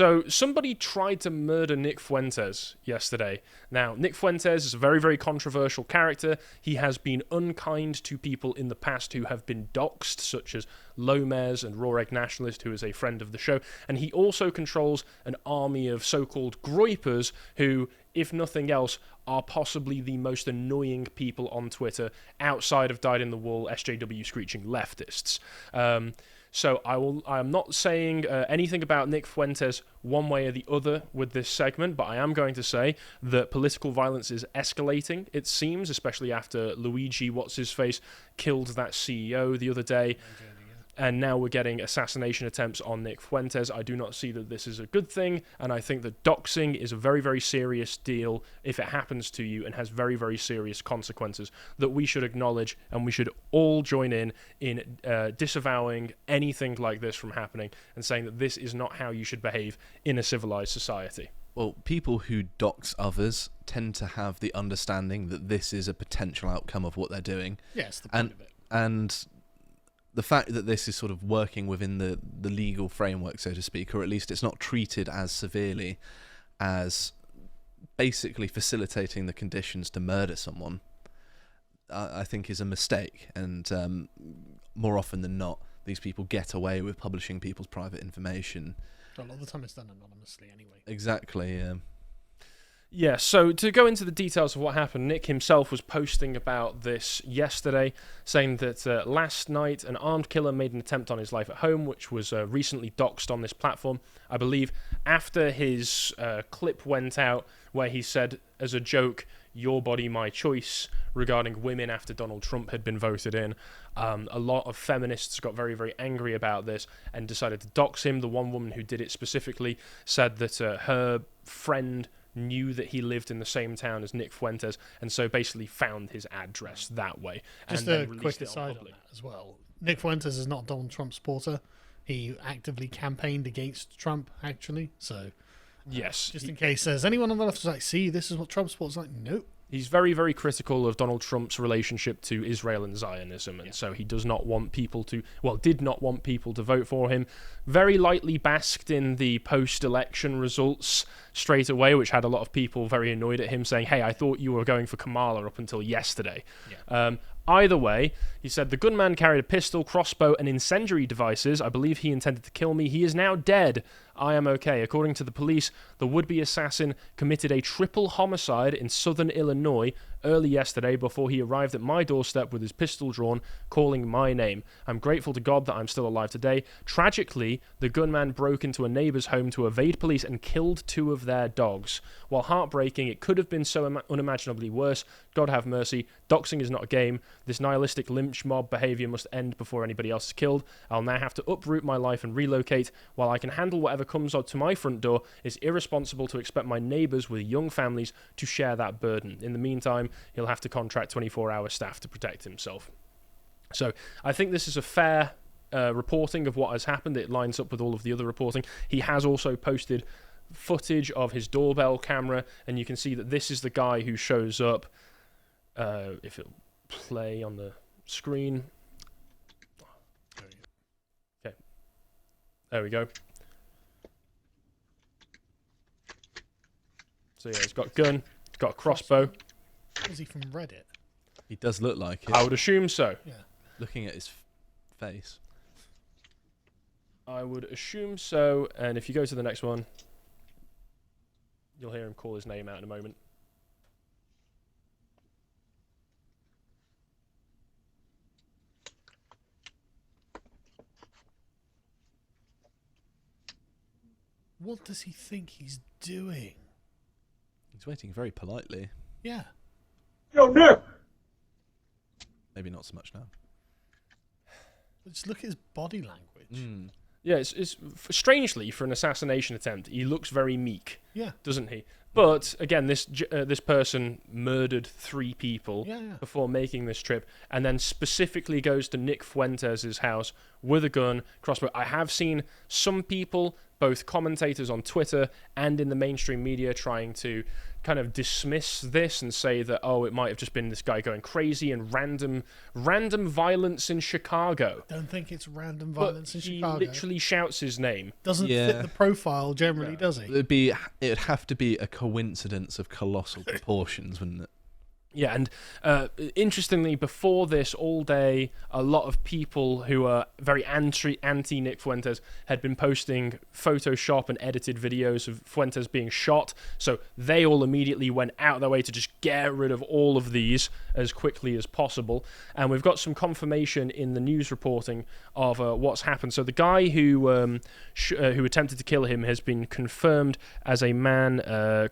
So somebody tried to murder Nick Fuentes yesterday. Now, Nick Fuentes is a very, very controversial character. He has been unkind to people in the past who have been doxxed, such as Lomez and Raw Egg Nationalist, who is a friend of the show. And he also controls an army of so-called groypers who, if nothing else, are possibly the most annoying people on Twitter outside of dyed-in-the-wool SJW screeching leftists. So I am not saying anything about Nick Fuentes one way or the other with this segment, but I am going to say that political violence is escalating, it seems, especially after Luigi What's-His-Face killed that CEO the other day. And now we're getting assassination attempts on Nick Fuentes. I do not see that this is a good thing, and I think that doxing is a very, very serious deal if it happens to you and has very, very serious consequences that we should acknowledge, and we should all join in disavowing anything like this from happening and saying that this is not how you should behave in a civilized society. Well, people who dox others tend to have the understanding that this is a potential outcome of what they're doing. Yes, the point of it. And the fact that this is sort of working within the legal framework, so to speak, or at least it's not treated as severely as basically facilitating the conditions to murder someone, I think is a mistake. And more often than not, these people get away with publishing people's private information. A lot of the time it's done anonymously anyway. Exactly, yeah. Yeah, so to go into the details of what happened, Nick himself was posting about this yesterday, saying that last night an armed killer made an attempt on his life at home, which was recently doxed on this platform. I believe after his clip went out where he said, as a joke, "Your body, my choice," regarding women after Donald Trump had been voted in, a lot of feminists got very, very angry about this and decided to dox him. The one woman who did it specifically said that her friend knew that he lived in the same town as Nick Fuentes, and so basically found his address that way. Just and a quick aside on that as well. Nick Fuentes is not a Donald Trump supporter. He actively campaigned against Trump, actually. So, yes, just in case there's anyone on the left who's like, see, this is what Trump supports. Like, nope. He's very, very critical of Donald Trump's relationship to Israel and Zionism, and so he does not want people to, did not want people to vote for him. Very lightly basked in the post-election results straight away, which had a lot of people very annoyed at him, saying, "Hey, I thought you were going for Kamala up until yesterday." Yeah. Either way, he said, "The gunman carried a pistol, crossbow, and incendiary devices. I believe he intended to kill me. He is now dead. I am okay." According to the police, the would-be assassin committed a triple homicide in southern Illinois early yesterday before he arrived at my doorstep with his pistol drawn, calling my name. I'm grateful to God that I'm still alive today. Tragically, the gunman broke into a neighbor's home to evade police and killed 2 of their dogs. While heartbreaking, it could have been so unimaginably worse. God have mercy. Doxing is not a game. This nihilistic lynch mob behavior must end before anybody else is killed. I'll now have to uproot my life and relocate. While I can handle whatever comes up to my front door, it's irresponsible to expect my neighbors with young families to share that burden. In the meantime, he'll have to contract 24-hour staff to protect himself. So I think this is a fair reporting of what has happened. It lines up with all of the other reporting. He has also posted footage of his doorbell camera, and you can see that this is the guy who shows up. If it'll play on the screen. Okay. There we go. So yeah, he's got a gun, he's got a crossbow. Is he from Reddit? He does look like it. I would assume so. Yeah. Looking at his face. I would assume so, and if you go to the next one, you'll hear him call his name out in a moment. What does he think he's doing? He's waiting very politely. Yeah. Yo, Nick! Maybe not so much now. Just look at his body language. Yeah, it's strangely, for an assassination attempt, he looks very meek. Yeah. doesn't he? But again, this person murdered 3 people before making this trip, and then specifically goes to Nick Fuentes' house with a gun, crossbow. I have seen some people, both commentators on Twitter and in the mainstream media, trying to kind of dismiss this and say that, oh, it might have just been this guy going crazy and random violence in Chicago. Don't think it's random violence in Chicago. He literally shouts his name. Doesn't fit the profile generally, does he? It'd have to be a coincidence of colossal proportions, wouldn't it? Yeah, and interestingly, before this, all day, a lot of people who are very anti Nick Fuentes had been posting Photoshop and edited videos of Fuentes being shot, so they all immediately went out of their way to just get rid of all of these as quickly as possible. And we've got some confirmation in the news reporting of what's happened. So the guy who attempted to kill him has been confirmed as a man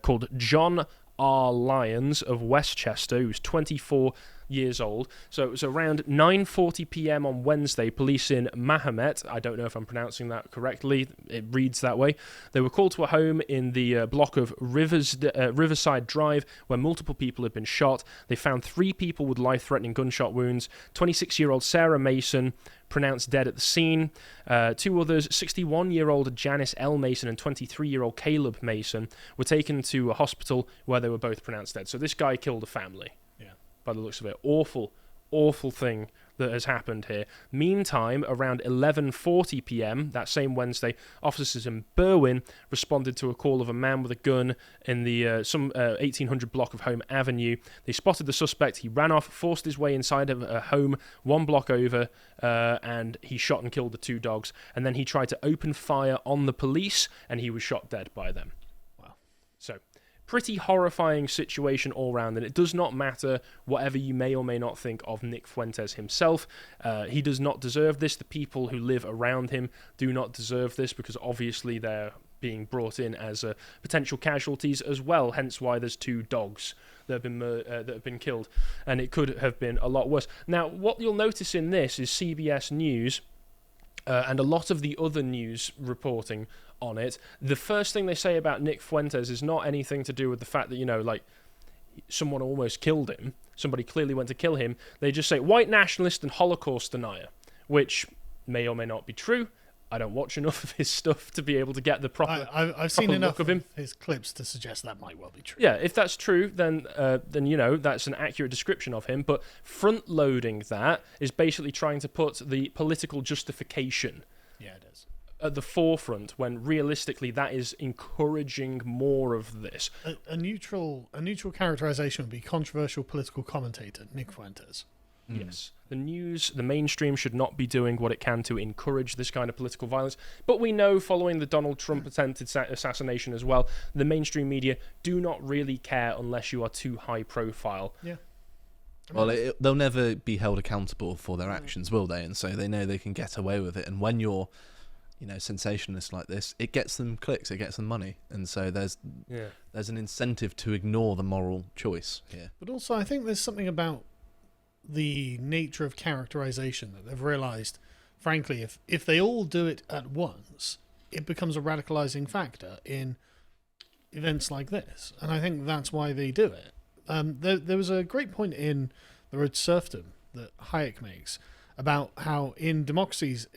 called John R. Lyons of Westchester, who's 24 years old. So it was around 9:40 p.m. on Wednesday. Police in Mahomet, I don't know if I'm pronouncing that correctly, it reads that way, they were called to a home in the block of Riverside Drive where multiple people had been shot. They found 3 people with life-threatening gunshot wounds. 26-year-old Sarah Mason pronounced dead at the scene. 2 others, 61-year-old Janice L. Mason and 23-year-old Caleb Mason, were taken to a hospital where they were both pronounced dead. So this guy killed a family. Yeah, by the looks of it. Awful, awful thing that has happened here. Meantime, around 11:40 p.m. that same Wednesday, officers in Berwyn responded to a call of a man with a gun in the 1800 block of Home Avenue. They spotted the suspect. He ran off, forced his way inside of a home 1 block over, and he shot and killed the 2 dogs. And then he tried to open fire on the police, and he was shot dead by them. Wow. So, pretty horrifying situation all round, and it does not matter whatever you may or may not think of Nick Fuentes himself. He does not deserve this. The people who live around him do not deserve this, because obviously they're being brought in as potential casualties as well, hence why there's 2 dogs that have been killed, and it could have been a lot worse. Now, what you'll notice in this is CBS News and a lot of the other news reporting on it, the first thing they say about Nick Fuentes is not anything to do with the fact that, you know, like, someone almost killed him. Somebody clearly went to kill him. They just say white nationalist and Holocaust denier, which may or may not be true. I don't watch enough of his stuff to be able to get the proper I've seen enough of him. His clips to suggest that might well be true. Yeah, if that's true, then you know, that's an accurate description of him. But front-loading that is basically trying to put the political justification at the forefront, when realistically that is encouraging more of this. A neutral characterization would be controversial political commentator Nick Fuentes. Yes. The news, the mainstream, should not be doing what it can to encourage this kind of political violence. But we know, following the Donald Trump attempted assassination as well, the mainstream media do not really care unless you are too high profile. Yeah. Well, they'll never be held accountable for their actions, will they? And so they know they can get away with it. And when you're, you know, sensationalist like this, it gets them clicks, it gets them money. And so there's an incentive to ignore the moral choice here. But also, I think there's something about the nature of characterization that they've realized, frankly, if they all do it at once, it becomes a radicalizing factor in events like this. And I think that's why they do it. There was a great point in The Road to Serfdom that Hayek makes about how in democracies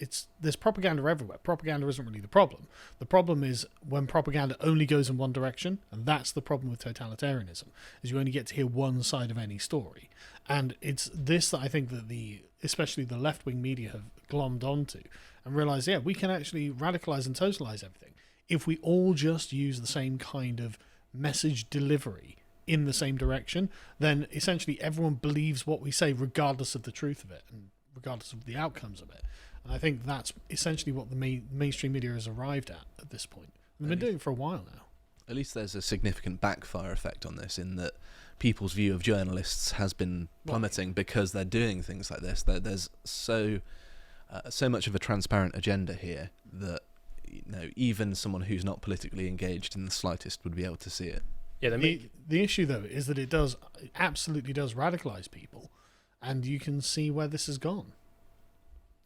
there's propaganda everywhere. Propaganda isn't really the problem. The problem is when propaganda only goes in one direction, and that's the problem with totalitarianism, is you only get to hear one side of any story. And it's this that I think that especially the left-wing media have glommed onto and realised, yeah, we can actually radicalise and totalise everything if we all just use the same kind of message delivery in the same direction. Then essentially everyone believes what we say regardless of the truth of it and regardless of the outcomes of it. And I think that's essentially what the mainstream media has arrived at this point. And they've been doing it for a while now. At least there's a significant backfire effect on this, in that people's view of journalists has been plummeting because they're doing things like this. There's so much of a transparent agenda here that, you know, even someone who's not politically engaged in the slightest would be able to see it. Yeah, the issue though is that it absolutely does radicalize people, and you can see where this has gone.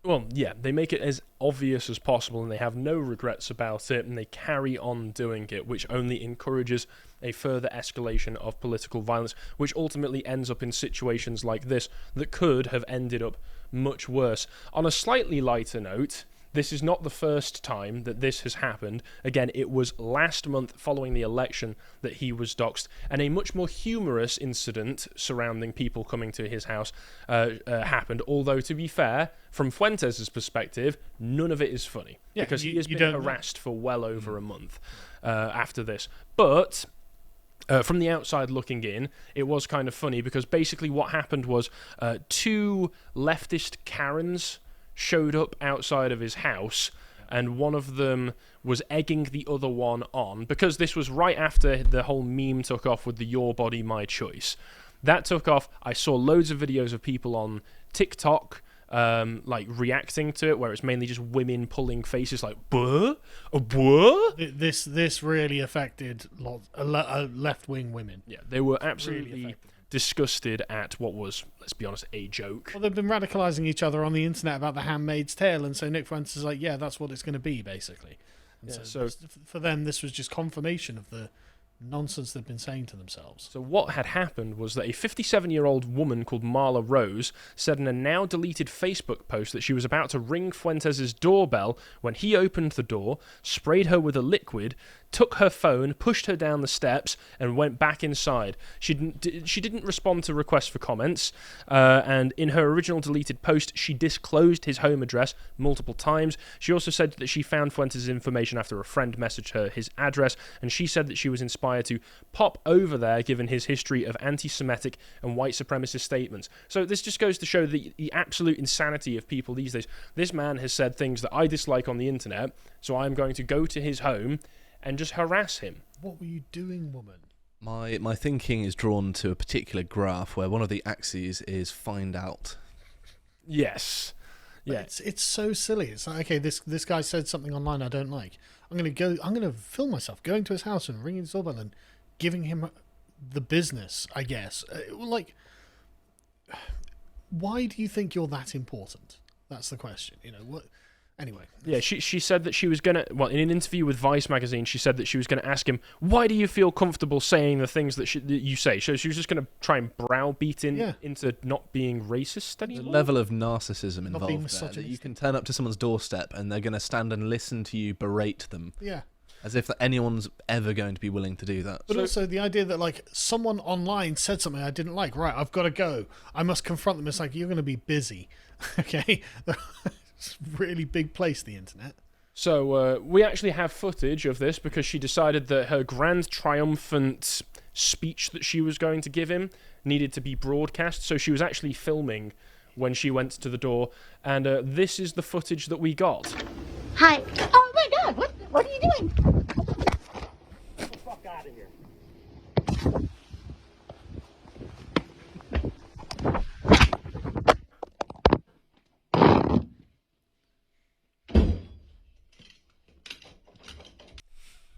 Well, yeah, they make it as obvious as possible, and they have no regrets about it, and they carry on doing it, which only encourages a further escalation of political violence, which ultimately ends up in situations like this that could have ended up much worse. On a slightly lighter note, this is not the first time that this has happened. Again, it was last month following the election that he was doxxed, and a much more humorous incident surrounding people coming to his house happened. Although, to be fair, from Fuentes' perspective, none of it is funny, because he has been harassed for well over a month after this. But from the outside looking in, it was kind of funny, because basically what happened was two leftist Karens showed up outside of his house, and one of them was egging the other one on, because this was right after the whole meme took off with the "Your Body, My Choice." That took off. I saw loads of videos of people on TikTok like reacting to it, where it's mainly just women pulling faces like "buh, buh." This really affected left-wing women. Yeah, they were absolutely disgusted at what was, let's be honest, a joke. Well, they've been radicalising each other on the internet about The Handmaid's Tale, and so Nick Fuentes is like, yeah, that's what it's going to be, basically. And so for them, this was just confirmation of the nonsense they've been saying to themselves. So what had happened was that a 57-year-old woman called Marla Rose said in a now-deleted Facebook post that she was about to ring Fuentes' doorbell when he opened the door, sprayed her with a liquid, took her phone, pushed her down the steps, and went back inside. She didn't respond to requests for comments, and in her original deleted post, she disclosed his home address multiple times. She also said that she found Fuentes' information after a friend messaged her his address, and she said that she was inspired to pop over there given his history of anti-Semitic and white supremacist statements. So this just goes to show the absolute insanity of people these days. This man has said things that I dislike on the internet, so I'm going to go to his home and just harass him. What were you doing, woman? My thinking is drawn to a particular graph where one of the axes is find out. Yes. Yeah. It's so silly. It's like, okay, this guy said something online I don't like. I'm gonna film myself going to his house and ringing his doorbell and giving him the business, I guess. Like, why do you think you're that important? That's the question. You know what? Anyway. Yeah, she said that she was going to... Well, in an interview with Vice magazine, she said that she was going to ask him, why do you feel comfortable saying the things that you say? So she was just going to try and browbeat into not being racist anymore. The level of narcissism Not involved being there, that you can turn up to someone's doorstep and they're going to stand and listen to you berate them. Yeah. As if anyone's ever going to be willing to do that. But also the idea that, like, someone online said something I didn't like. Right, I've got to go. I must confront them. It's like, you're going to be busy. Okay? It's a really big place, the internet. So we actually have footage of this because she decided that her grand triumphant speech that she was going to give him needed to be broadcast. So she was actually filming when she went to the door. And this is the footage that we got. Hi. Oh my God, what are you doing? Get the fuck out of here.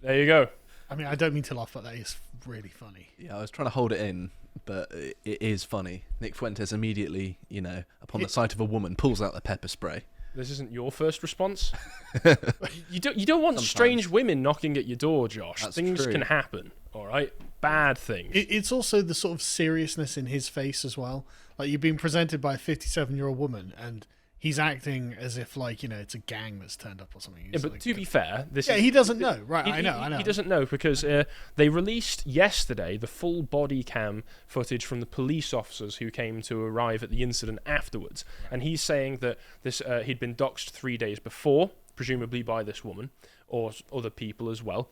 There you go. I mean, I don't mean to laugh, but that is really funny. Yeah, I was trying to hold it in, but it is funny. Nick Fuentes immediately, upon the sight of a woman, pulls out the pepper spray. This isn't your first response. You don't want strange women knocking at your door, Josh. That's Things true. can happen, all right? Bad things. It's also the sort of seriousness in his face as well. Like, you've been presented by a 57-year-old woman, and he's acting as if, like, it's a gang that's turned up or something. Yeah, but to be fair, he doesn't know. Right, I know. He doesn't know because they released yesterday the full body cam footage from the police officers who came to arrive at the incident afterwards. Right. And he's saying that this he'd been doxxed 3 days before, presumably by this woman or other people as well.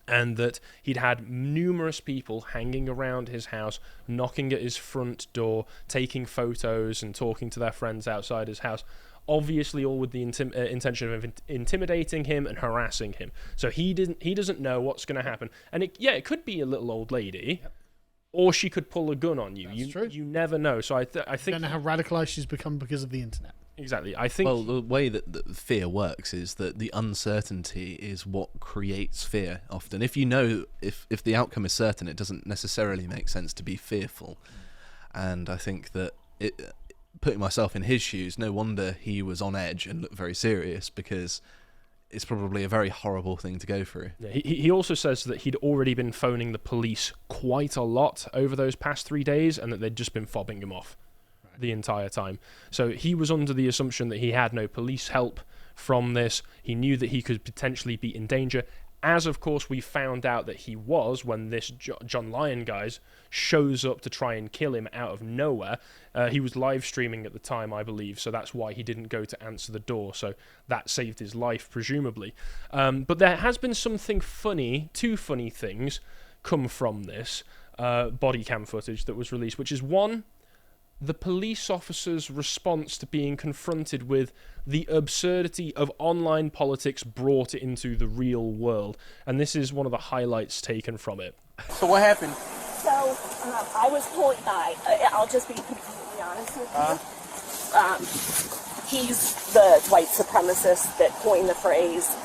And that he'd had numerous people hanging around his house, knocking at his front door, taking photos and talking to their friends outside his house, obviously all with the intention of intimidating him and harassing him. So he doesn't know what's going to happen. And it could be a little old lady, or she could pull a gun on you. That's true. You never know. So I think... You don't know how radicalized she's become because of the internet. Exactly. I think... Well, the way that fear works is that the uncertainty is what creates fear often. If you know, if the outcome is certain, it doesn't necessarily make sense to be fearful. And I think that putting myself in his shoes, no wonder he was on edge and looked very serious, because it's probably a very horrible thing to go through. Yeah, he also says that he'd already been phoning the police quite a lot over those past 3 days, and that they'd just been fobbing him off the entire time. So he was under the assumption that he had no police help from this. He knew that he could potentially be in danger, as of course we found out that he was when this John Lyon guys shows up to try and kill him out of nowhere. He was live streaming at the time, I believe, so that's why he didn't go to answer the door, so that saved his life, presumably. But there has been something funny, two funny things come from this body cam footage that was released, which is one, the police officer's response to being confronted with the absurdity of online politics brought into the real world. And this is one of the highlights taken from it. So what happened? So I was told, I'll just be completely honest with you. He's the white supremacist that coined the phrase,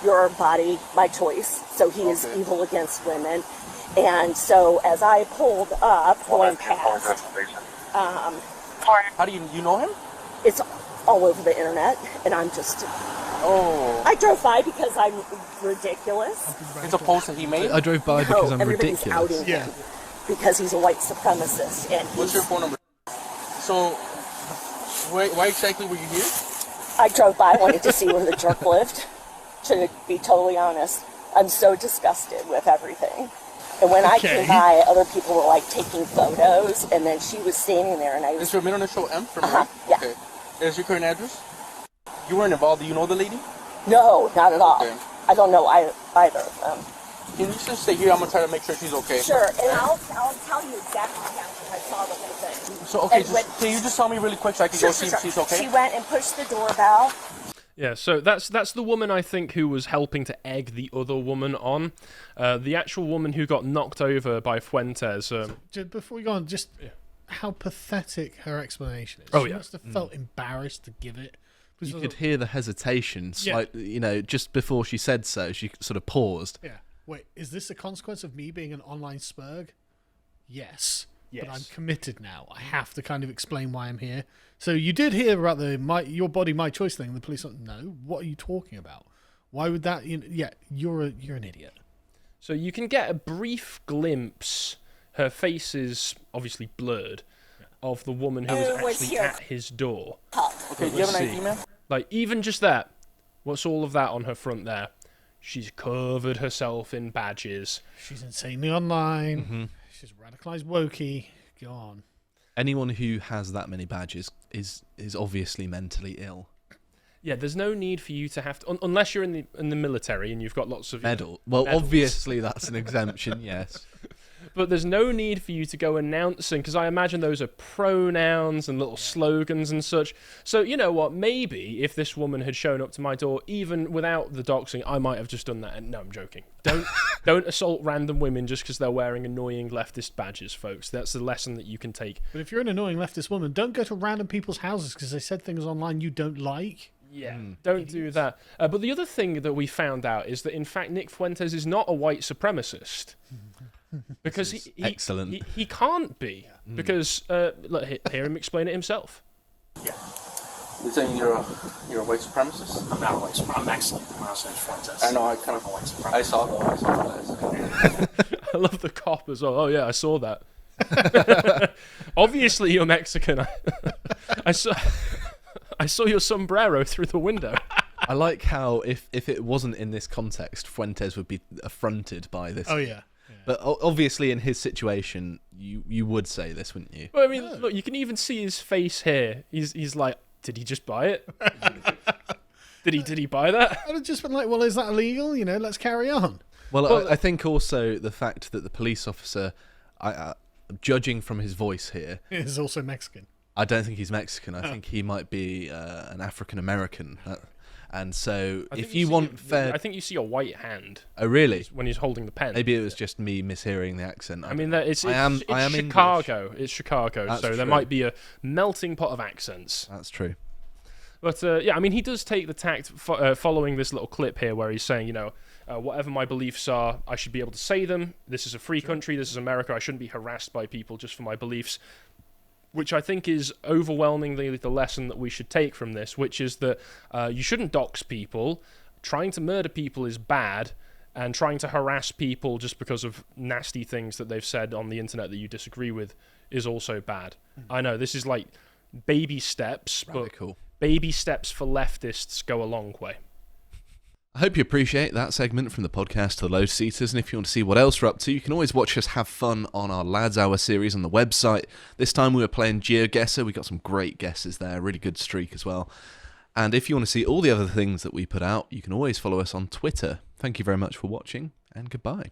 your body, my choice. So he is evil against women. And so as I pulled up, going past, how do you know him? it's all over the internet, and I'm just, I drove by because I'm ridiculous. It's a post that he made? I drove by because I'm everybody's ridiculous. outing him because he's a white supremacist. And What's your phone number? So, why exactly were you here? I drove by wanting to see where the jerk lived. To be totally honest, I'm so disgusted with everything. And when I came by, other people were like taking photos, and then she was standing there, and I was. Is your middle initial M for me? Yeah. Okay. Is your current address? You weren't involved. Do you know the lady? No, not at all. Okay. I don't know either of them. Can you just stay here? I'm gonna try to make sure she's okay. Sure, and I'll tell you exactly after I saw the whole thing. So okay, And can you just tell me really quick so I can go see if she's okay? She went and pushed the doorbell. Yeah, so that's the woman, I think, who was helping to egg the other woman on. The actual woman who got knocked over by Fuentes. Just before we go on, just how pathetic her explanation is. Oh, She yeah. must have felt embarrassed to give it. You could hear the hesitation, just before she said so, she sort of paused. Yeah. Wait, is this a consequence of me being an online spurg? Yes. But I'm committed now. I have to kind of explain why I'm here. So you did hear about the your body, my choice thing. The police went, no, what are you talking about? Why would that? You're an idiot. So you can get a brief glimpse. Her face is obviously blurred of the woman who was actually at his door. Okay, do you have an ID, man? Like, even just that. What's all of that on her front there? She's covered herself in badges. She's insanely online. Mm-hmm. She's radicalized wokey. Go on. Anyone who has that many badges is obviously mentally ill. Yeah, there's no need for you to have to, unless you're in the military and you've got lots of Well, medals. obviously that's an exemption, yes. But there's no need for you to go announcing, because I imagine those are pronouns and little slogans and such. So, you know what, maybe if this woman had shown up to my door, even without the doxing, I might have just done that. And no, I'm joking. Don't assault random women just because they're wearing annoying leftist badges, folks. That's the lesson that you can take. But if you're an annoying leftist woman, don't go to random people's houses because they said things online you don't like. Yeah, don't do that. But the other thing that we found out is that, in fact, Nick Fuentes is not a white supremacist. Because excellent. He can't be. Because, look, hear him explain it himself. Yeah. You're saying you're a white supremacist? I'm not a white supremacist. I'm Mexican. My last name's Fuentes. I know, I kind of white supremacist. I saw that. I love the cop as well. Oh, yeah, I saw that. Obviously, you're Mexican. I saw your sombrero through the window. I like how if it wasn't in this context, Fuentes would be affronted by this. Oh, yeah. But obviously, in his situation, you would say this, wouldn't you? Well, I mean, look, you can even see his face here. He's like, did he just buy it? Did he buy that? I'd have just been like, well, is that illegal? Let's carry on. Well, I think also the fact that the police officer, judging from his voice here, Is also Mexican. I don't think he's Mexican. I think he might be an African American. And so, if you want fair, I think you see a white hand. Oh, really? When he's holding the pen. Maybe it was just me mishearing the accent. I mean, it's I am Chicago. English. It's Chicago, That's so there true. might be a melting pot of accents. That's true. But yeah, I mean, he does take the tact following this little clip here, where he's saying, whatever my beliefs are, I should be able to say them. This is a free country. This is America. I shouldn't be harassed by people just for my beliefs. which I think is overwhelmingly the lesson that we should take from this, which is that you shouldn't dox people. Trying to murder people is bad, and trying to harass people just because of nasty things that they've said on the internet that you disagree with is also bad. I know, this is like baby steps, Radical. but baby steps for leftists go a long way. I hope you appreciate that segment from the podcast to the Lotus Eaters, and if you want to see what else we're up to, you can always watch us have fun on our Lads Hour series on the website. This time we were playing GeoGuessr. We got some great guesses there, really good streak as well. And if you want to see all the other things that we put out, you can always follow us on Twitter. Thank you very much for watching, and goodbye.